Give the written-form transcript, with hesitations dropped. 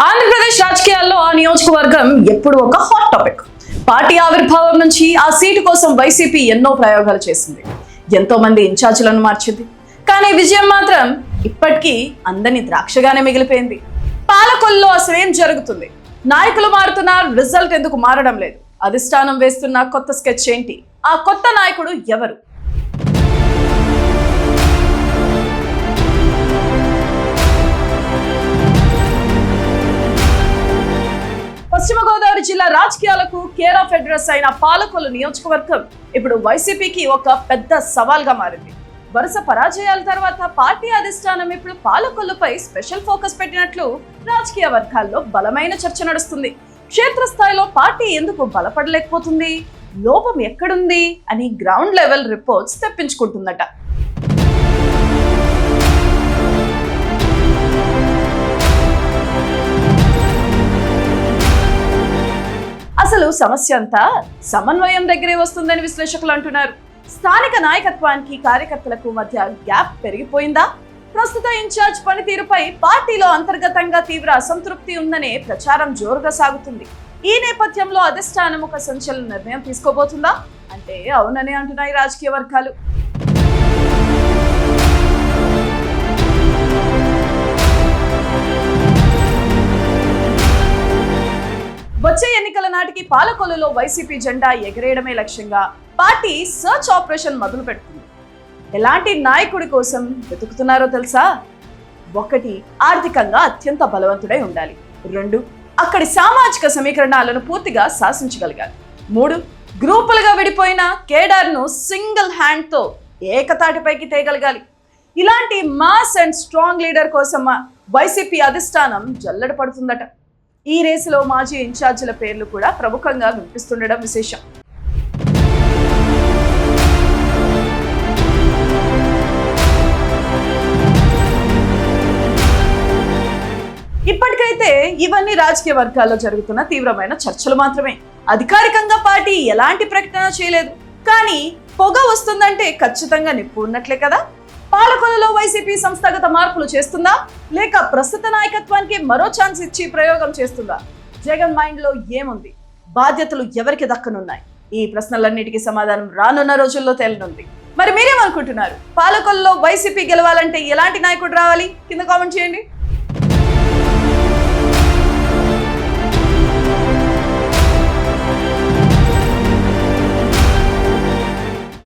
ఆంధ్రప్రదేశ్ రాజకీయాల్లో ఆ నియోజకవర్గం ఎప్పుడు ఒక హాట్ టాపిక్. పార్టీ ఆవిర్భావం నుంచి ఆ సీటు కోసం వైసీపీ ఎన్నో ప్రయోగాలు చేసింది. ఎంతో మంది ఇన్ఛార్జీలను మార్చింది. కానీ విజయం మాత్రం ఇప్పటికీ అందని ద్రాక్షగానే మిగిలిపోయింది. పాలకొల్లో అసలేం జరుగుతుంది? నాయకులు మారుతున్నారు, రిజల్ట్ ఎందుకు మారడం లేదు? అధిష్టానం వేస్తున్న కొత్త స్కెచ్ ఏంటి? ఆ కొత్త నాయకుడు ఎవరు? పశ్చిమ గోదావరి జిల్లా రాజకీయాలకు కేర్ ఆఫ్ అడ్రస్ అయిన పాలకొల్లు నియోజకవర్గం ఇప్పుడు వైసీపీకి ఒక పెద్ద సవాల్గా మారింది. వరుస పరాజయాల తర్వాత పార్టీ అధిష్టానం ఇప్పుడు పాలకొల్లుపై స్పెషల్ ఫోకస్ పెట్టినట్లు రాజకీయ వర్గాల్లో బలమైన చర్చ నడుస్తుంది. క్షేత్రస్థాయిలో పార్టీ ఎందుకు బలపడలేకపోతుంది, లోపం ఎక్కడుంది అని గ్రౌండ్ లెవెల్ రిపోర్ట్స్ తెప్పించుకుంటుందట. అసలు సమస్య అంతా సమన్వయం దగ్గరే వస్తుందని విశ్లేషకులు అంటున్నారు. స్థానిక నాయకత్వానికి కార్యకర్తలకు మధ్య గ్యాప్ పెరిగిపోయిందా? ప్రస్తుత ఇన్ఛార్జ్ పనితీరుపై పార్టీలో అంతర్గతంగా తీవ్ర అసంతృప్తి ఉందనే ప్రచారం జోరుగా సాగుతుంది. ఈ నేపథ్యంలో అధిష్టానం ఒక సంచలన నిర్ణయం తీసుకోబోతుందా అంటే అవుననే అంటున్నాయి రాజకీయ వర్గాలు. వచ్చే ఎన్నికల నాటికి పాలకొల్లులో వైసీపీ జెండా ఎగరేయడమే లక్ష్యంగా పార్టీ సర్చ్ ఆపరేషన్ మొదలు పెడుతుంది. ఎలాంటి నాయకుడి కోసం వెతుకుతున్నారో తెలుసా? 1, ఆర్థికంగా అత్యంత బలవంతుడై ఉండాలి. 2, అక్కడి సామాజిక సమీకరణాలను పూర్తిగా శాసించగలగాలి. 3, గ్రూపులుగా విడిపోయిన కేడర్ను సింగిల్ హ్యాండ్తో ఏకతాటిపైకి తేగలగాలి. ఇలాంటి మాస్ అండ్ స్ట్రాంగ్ లీడర్ కోసం వైసీపీ అధిష్టానం జల్లెడ పడుతుందట. ఈ రేసులో మాజీ ఇన్ఛార్జీల పేర్లు కూడా ప్రముఖంగా వినిపిస్తుండడం విశేషం. ఇప్పటికైతే ఇవన్నీ రాజకీయ వర్గాల్లో జరుగుతున్న తీవ్రమైన చర్చలు మాత్రమే. అధికారికంగా పార్టీ ఎలాంటి ప్రకటన చేయలేదు. కానీ పొగ వస్తుందంటే ఖచ్చితంగా నిప్పు ఉన్నట్లే కదా. పాలకొల్లులో వైసీపీ సంస్థాగత మార్పులు చేస్తుందా, లేక ప్రస్తుత నాయకత్వానికి మరో ఛాన్స్ ఇచ్చి ప్రయోగం చేస్తుందా? జగన్ మైండ్ లో ఏముంది? బాధ్యతలు ఎవరికి దక్కనున్నాయి? ఈ ప్రశ్నలన్నిటికీ సమాధానం రానున్న రోజుల్లో తేలనుంది. మరి మీరేమనుకుంటున్నారు? పాలకొల్లులో వైసీపీ గెలవాలంటే ఎలాంటి నాయకుడు రావాలి? కింద కామెంట్ చేయండి.